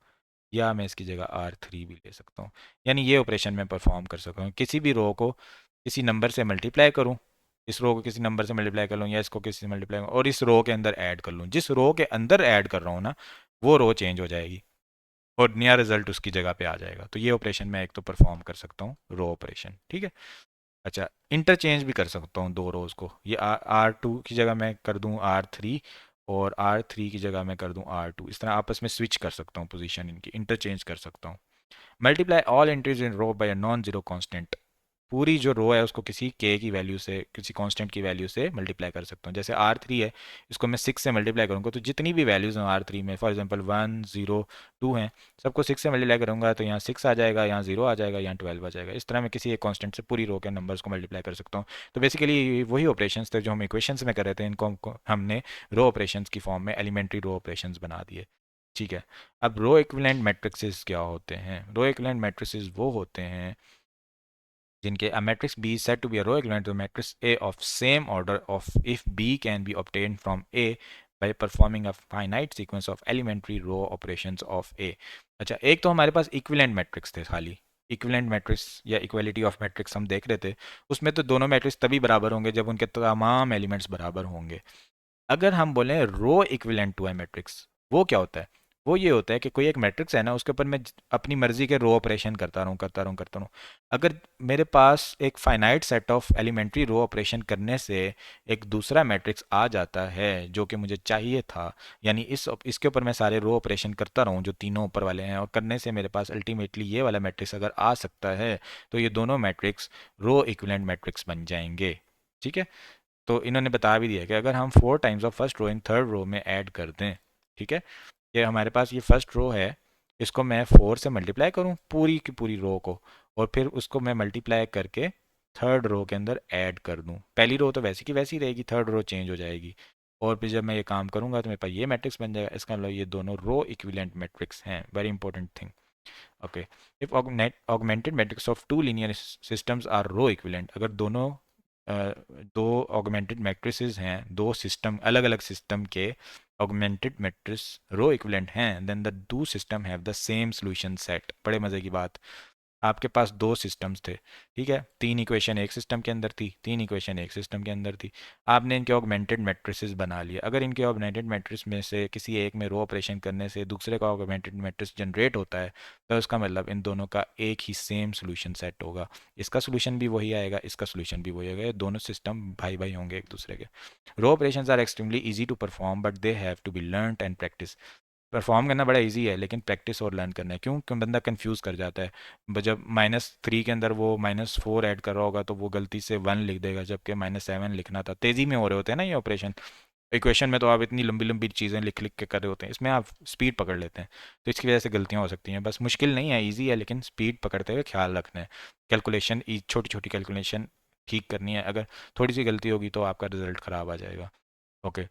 या मैं इसकी जगह R3 भी ले सकता हूँ। यानी ये ऑपरेशन मैं परफॉर्म कर सकता हूँ, किसी भी रो को किसी नंबर से मल्टीप्लाई करूँ, इस रो को किसी नंबर से मल्टीप्लाई कर लूँ या इसको किसी से मल्टीप्लाई और इस रो के अंदर ऐड कर लूँ। जिस रो के अंदर ऐड कर रहा हूँ ना, वो रो चेंज हो जाएगी और नया रिजल्ट उसकी जगह पे आ जाएगा। तो ये ऑपरेशन मैं एक तो परफॉर्म कर सकता हूँ, रो ऑपरेशन। ठीक है, अच्छा इंटरचेंज भी कर सकता हूँ दो रोज़ को, ये R2 की जगह मैं कर दूँ R3 और R3 की जगह मैं कर दूँ R2, इस तरह आपस में स्विच कर सकता हूँ, पोजीशन इनकी इंटरचेंज कर सकता हूँ। Multiply all entries in row by a non zero constant, पूरी जो रो है उसको किसी के की वैल्यू से, किसी कांस्टेंट की वैल्यू से मल्टीप्लाई कर सकता हूँ। जैसे R3 है, इसको मैं 6 से मल्टीप्लाई करूँगा तो जितनी भी वैल्यूज़ हैं R3 में, फॉर एग्जांपल 1 0 2 हैं, सबको 6 से मल्टीप्लाई करूँगा तो यहाँ 6 आ जाएगा, यहाँ 0 आ जाएगा, यहाँ 12 आ जाएगा। इस तरह मैं किसी एक कांस्टेंट से पूरी रो के नंबर्स को मल्टीप्लाई कर सकता हूँ। तो बेसिकली वही ऑपरेशंस थे जो हम इक्वेशंस में कर रहे थे, इनको हमने रो ऑपरेशंस की फॉर्म में एलिमेंट्री रो ऑपरेशंस बना दिए। ठीक है, अब रो इक्विवेलेंट मैट्रिक्सेस क्या होते हैं? रो इक्विवेलेंट मैट्रिक्सेस वो होते हैं जिनके a matrix B is said to be a row equivalent to the matrix A of same order of if B can be obtained from A by performing a finite sequence of elementary row operations of A। अच्छा, एक तो हमारे पास इक्विवेलेंट मैट्रिक्स थे खाली, इक्विवेलेंट मैट्रिक्स या इक्वालिटी ऑफ मैट्रिक्स हम देख रहे थे, उसमें तो दोनों मैट्रिक्स तभी बराबर होंगे जब उनके तमाम एलिमेंट्स बराबर होंगे। अगर हम बोलें रो इक्विवेलेंट टू ए मैट्रिक्स, वो क्या होता है? वो ये होता है कि कोई एक मैट्रिक्स है ना, उसके ऊपर मैं अपनी मर्जी के रो ऑपरेशन करता रहूँ। अगर मेरे पास एक finite set of elementary row operation करने से एक दूसरा मैट्रिक्स आ जाता है जो कि मुझे चाहिए था, यानी इसके ऊपर मैं सारे रो ऑपरेशन करता रहूँ जो तीनों ऊपर वाले हैं, और करने से मेरे पास अल्टीमेटली ये वाला मैट्रिक्स अगर आ सकता है, तो ये दोनों मैट्रिक्स रो इक्विवेलेंट मैट्रिक्स बन जाएंगे। ठीक है, तो इन्होंने बता भी दिया कि अगर हम 4 times of first row in third row में ऐड कर दें, ठीक है, ये हमारे पास ये फर्स्ट रो है, इसको मैं 4 से मल्टीप्लाई करूं पूरी की पूरी रो को, और फिर उसको मैं मल्टीप्लाई करके थर्ड रो के अंदर ऐड कर दूं। पहली रो तो वैसी की वैसी रहेगी, थर्ड रो चेंज हो जाएगी, और फिर जब मैं ये काम करूंगा तो मेरे पास ये मैट्रिक्स बन जाएगा। इसका मतलब ये दोनों रो इक्विवेलेंट मैट्रिक्स हैं, very important thing. Okay, if augmented matrix of two linear systems are row equivalent, अगर दोनों दो ऑगमेंटेड मैट्रिसेस हैं, दो सिस्टम अलग अलग सिस्टम के ऑगमेंटेड मैट्रिक्स रो इक्विवेलेंट हैं, then the two system have the same solution set. बड़े मजे की बात, आपके पास दो सिस्टम्स थे, ठीक है, तीन इक्वेशन एक सिस्टम के अंदर थी, तीन इक्वेशन एक सिस्टम के अंदर थी, आपने इनके ऑगमेंटेड मैट्रिसेस बना लिए। अगर इनके ऑगमेंटेड मैट्रिक्स में से किसी एक में रो ऑपरेशन करने से दूसरे का ऑगमेंटेड मैट्रिक्स जनरेट होता है, तो उसका मतलब इन दोनों का एक ही सेम सोल्यूशन सेट होगा। इसका सोल्यूशन भी वही आएगा, इसका सोल्यूशन भी वही आएगा, ये दोनों सिस्टम भाई भाई होंगे एक दूसरे के। Row operations are extremely easy to perform but they have to be learned and practice. Perform करना बड़ा इजी है, लेकिन प्रैक्टिस और लर्न करना है। क्यों? क्यों बंदा कंफ्यूज कर जाता है। जब -3 के अंदर वो -4 ऐड कर रहा होगा तो वो गलती से 1 लिख देगा, जबकि -7 लिखना था। तेज़ी में हो रहे होते हैं ना ये ऑपरेशन। इक्वेशन में तो आप इतनी लंबी लंबी चीज़ें लिख लिख के कर रहे होते हैं, इसमें आप स्पीड पकड़ लेते हैं, तो इसकी वजह से गलतियाँ हो सकती हैं। बस मुश्किल नहीं है, ईजी है, लेकिन स्पीड पकड़ते हुए ख्याल रखना है। कैलकुलेशन, छोटी छोटी कैलकुलेशन ठीक करनी है। अगर थोड़ी सी गलती होगी तो आपका रिजल्ट ख़राब आ जाएगा। ओके,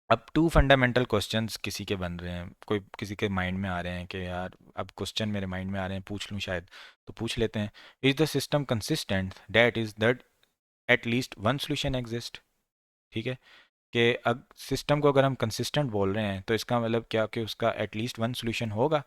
अब टू फंडामेंटल क्वेश्चंस किसी के बन रहे हैं, कोई किसी के माइंड में आ रहे हैं कि यार अब क्वेश्चन मेरे माइंड में आ रहे हैं, पूछ लूँ शायद, तो पूछ लेते हैं। Is the system consistent that is that at least one solution exist. ठीक है, कि अब सिस्टम को अगर हम कंसिस्टेंट बोल रहे हैं तो इसका मतलब क्या कि उसका एटलीस्ट वन सोल्यूशन होगा।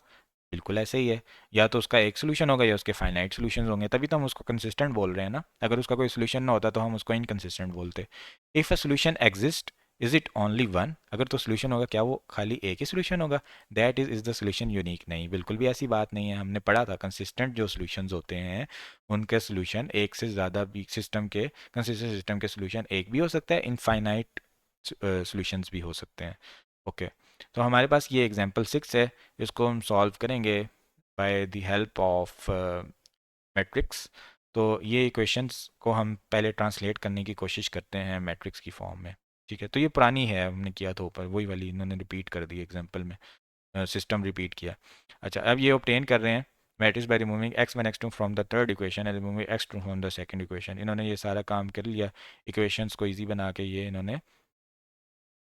बिल्कुल ऐसे ही है, या तो उसका एक सोल्यूशन होगा या उसके फाइनाइट सोल्यूशन होंगे, तभी तो हम उसको कंसिस्टेंट बोल रहे हैं ना। अगर उसका कोई सोल्यूशन ना होता तो हम उसको इनकंसिस्टेंट बोलते। If a solution exist is it only one, अगर तो सोल्यूशन होगा क्या वो खाली एक ही सोल्यूशन होगा? That is the solution unique, नहीं, बिल्कुल भी ऐसी बात नहीं है। हमने पढ़ा था कंसिस्टेंट जो सोल्यूशंस होते हैं उनके सोल्यूशन एक से ज़्यादा भी सिस्टम के, कंसिस्टेंट सिस्टम के सोल्यूशन एक भी हो सकता है, इनफाइनाइट सॉल्यूशंस भी हो सकते हैं। ओके, तो हमारे पास ये एग्जांपल 6 है, इसको हम सॉल्व करेंगे by the help of matrix. तो ये इक्वेशंस को हम पहले ट्रांसलेट करने की कोशिश करते हैं मैट्रिक्स की फॉर्म में। ठीक है, तो ये पुरानी है, हमने किया था ऊपर, वही वाली इन्होंने रिपीट कर दी एग्जांपल में, सिस्टम रिपीट किया। अच्छा, अब ये ऑब्टेन कर रहे हैं matrix by removing x1 x2 from the third equation and removing x2 from the second equation. इन्होंने ये सारा काम कर लिया, इक्वेशंस को इजी बना के ये इन्होंने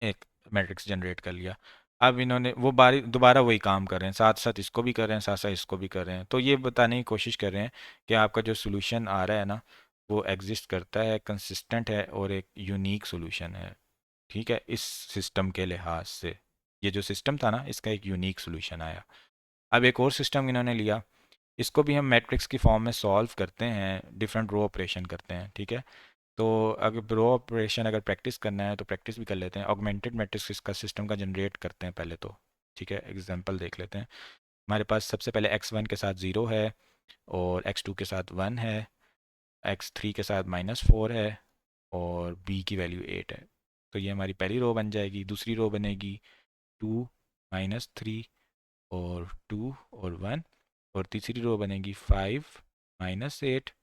एक मैट्रिक्स जनरेट कर लिया। अब इन्होंने वो बारी दोबारा वही काम कर रहे हैं, साथ साथ इसको भी कर रहे हैं, साथ साथ इसको भी कर रहे हैं। तो ये बताने की कोशिश कर रहे हैं कि आपका जो सोल्यूशन आ रहा है ना, वो एग्जिस्ट करता है, कंसिस्टेंट है और एक यूनिक सोल्यूशन है। ठीक है, इस सिस्टम के लिहाज से ये जो सिस्टम था ना, इसका एक यूनिक सोल्यूशन आया। अब एक और सिस्टम इन्होंने लिया, इसको भी हम मैट्रिक्स की फॉर्म में सॉल्व करते हैं, डिफरेंट रो ऑपरेशन करते हैं। ठीक है, तो अगर रो ऑपरेशन अगर प्रैक्टिस करना है तो प्रैक्टिस भी कर लेते हैं। ऑगमेंटेड मैट्रिक्स का सिस्टम का जनरेट करते हैं पहले तो। ठीक है, एग्जांपल देख लेते हैं। हमारे पास सबसे पहले x1 के साथ 0 है, और x2 के साथ 1 है, x3 के साथ -4 है, और b की वैल्यू 8 है। तो ये हमारी पहली रो बन जाएगी। दूसरी रो बनेगी 2 -3 और 2 और 1, और तीसरी रो बनेगी 5 -8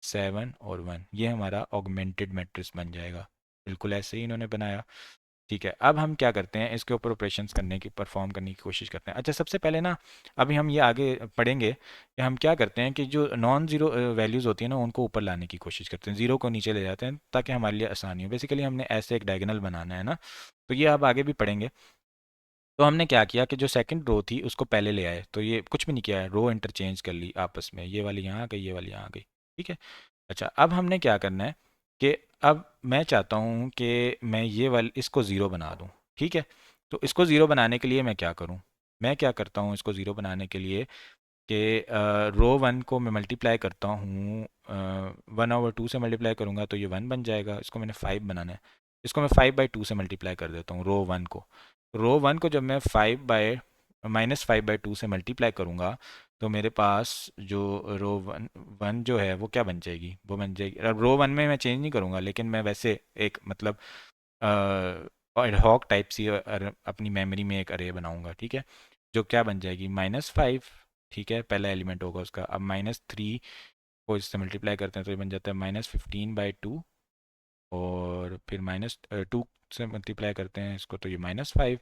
7 और 1। ये हमारा ऑगमेंटेड मैट्रिक्स बन जाएगा। बिल्कुल ऐसे ही इन्होंने बनाया। ठीक है, अब हम क्या करते हैं, इसके ऊपर ऑपरेशंस करने की, परफॉर्म करने की कोशिश करते हैं। अच्छा, सबसे पहले ना, अभी हम ये आगे पढ़ेंगे कि हम क्या करते हैं कि जो नॉन ज़ीरो वैल्यूज़ होती हैं ना, उनको ऊपर लाने की कोशिश करते हैं, ज़ीरो को नीचे ले जाते हैं ताकि हमारे लिए आसानी हो। बेसिकली हमने ऐसे एक डायगोनल बनाना है ना, तो ये आप आगे भी पढ़ेंगे। तो हमने क्या किया कि जो सेकंड रो थी उसको पहले ले आए, तो ये कुछ भी नहीं किया है, रो इंटरचेंज कर ली आपस में, ये वाली यहाँ आ गई, ये वाली यहाँ आ गई। ठीक है, अच्छा, अब हमने क्या करना है कि अब मैं चाहता हूँ कि मैं ये वाली इसको ज़ीरो बना दूँ। ठीक है, तो इसको ज़ीरो बनाने के लिए मैं क्या करूँ, मैं क्या करता हूँ इसको ज़ीरो बनाने के लिए कि रो वन को मैं मल्टीप्लाई करता हूँ, 1/2 से मल्टीप्लाई करूँगा तो ये 1 बन जाएगा। इसको मैंने 5 बनाना है, इसको मैं 5/2 से मल्टीप्लाई कर देता हूँ रो वन को। रो वन को जब मैं -5/2 से मल्टीप्लाई करूँगा तो मेरे पास जो रो वन वन जो है वो क्या बन जाएगी, वो बन जाएगी, अब रो वन में मैं चेंज नहीं करूँगा, लेकिन मैं वैसे एक मतलब एडहॉक टाइप सी अपनी मेमोरी में एक अरे बनाऊँगा। ठीक है, जो क्या बन जाएगी -5। ठीक है, पहला एलिमेंट होगा उसका। अब -3 को इससे मल्टीप्लाई करते हैं तो ये बन जाता है -15/2, और फिर -2 से मल्टीप्लाई करते हैं इसको तो ये -5,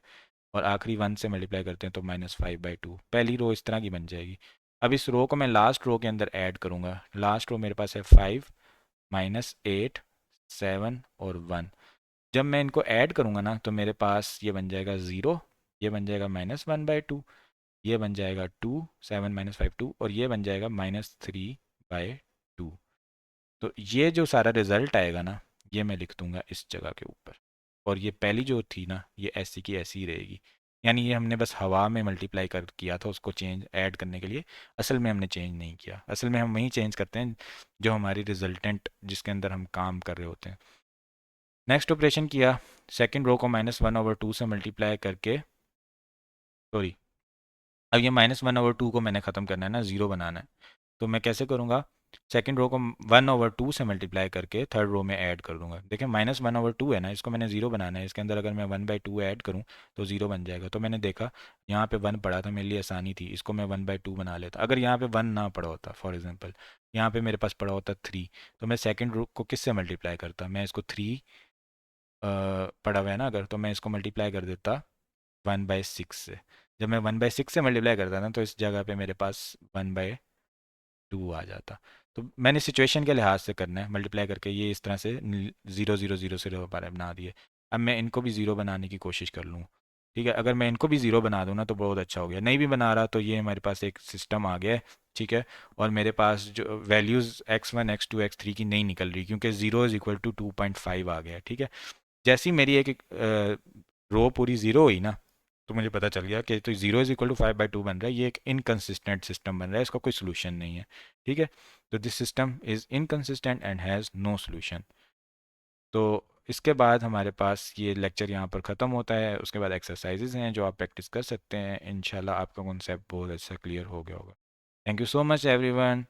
और आखिरी 1 से मल्टीप्लाई करते हैं तो -5/2। पहली रो इस तरह की बन जाएगी। अब इस रो को मैं लास्ट रो के अंदर ऐड करूँगा। लास्ट रो मेरे पास है 5 -8 7 और 1। जब मैं इनको ऐड करूँगा ना तो मेरे पास ये बन जाएगा 0, ये बन जाएगा -1/2, ये बन जाएगा 2, 7 माइनस 5 2, और ये बन जाएगा -3/2। तो ये जो सारा रिजल्ट आएगा ना, ये मैं लिख दूंगा इस जगह के ऊपर, और ये पहली जो थी ना, ये ऐसी की ऐसी ही रहेगी। यानी ये हमने बस हवा में मल्टीप्लाई कर किया था उसको चेंज ऐड करने के लिए, असल में हमने चेंज नहीं किया। असल में हम वही चेंज करते हैं जो हमारी रिजल्टेंट जिसके अंदर हम काम कर रहे होते हैं। नेक्स्ट ऑपरेशन किया, सेकंड रो को -1/2 से मल्टीप्लाई करके, सॉरी, अब ये -1/2 को मैंने ख़त्म करना है ना, ज़ीरो बनाना है। तो मैं कैसे करूँगा, सेकंड रो को 1/2 से मल्टीप्लाई करके थर्ड रो में ऐड कर दूंगा। देखिए -1/2 है ना, इसको मैंने ज़ीरो बनाना है, इसके अंदर अगर मैं 1/2 ऐड करूँ तो ज़ीरो बन जाएगा। तो मैंने देखा यहाँ पे 1 पड़ा था, मेरे लिए आसानी थी, इसको मैं 1/2 बना लेता। अगर यहाँ पे 1 ना पड़ा होता, फॉर एग्जांपल यहाँ पे मेरे पास पड़ा होता 3, तो मैं सेकंड रो को किससे मल्टीप्लाई करता, मैं इसको 3 पड़ा हुआ है ना अगर, तो मैं इसको मल्टीप्लाई कर देता 1/6 से। जब मैं 1/6 से मल्टीप्लाई करता ना, तो इस जगह पे मेरे पास 1/2 आ जाता। तो मैंने सिचुएशन के लिहाज से करना है, मल्टीप्लाई करके ये इस तरह से 0 0 0 0 बना दिए। अब मैं इनको भी ज़ीरो बनाने की कोशिश कर लूँ, ठीक है। अगर मैं इनको भी ज़ीरो बना दूँ ना तो बहुत अच्छा हो गया। नहीं भी बना रहा तो ये हमारे पास एक सिस्टम आ गया है, ठीक है। और मेरे पास जो वैल्यूज़ x1 x2 x3 की नहीं निकल रही, क्योंकि 0 = 2.5 आ गया, ठीक है। जैसी मेरी एक रो पूरी ज़ीरो हुई ना, तो मुझे पता चल गया कि तो 0 = 5/2 बन रहा है, ये एक इनकन्सिस्टेंट सिस्टम बन रहा है, इसका कोई सोल्यूशन नहीं है, ठीक है। तो this system is inconsistent and has no solution. तो इसके बाद हमारे पास ये लेक्चर यहाँ पर ख़त्म होता है। उसके बाद एक्सरसाइजेज हैं जो आप प्रैक्टिस कर सकते हैं। इंशाल्लाह आपका कॉन्सेप्ट बहुत अच्छा क्लियर हो गया होगा। Thank you so much everyone,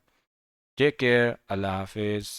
take care, अल्लाह हाफिज़।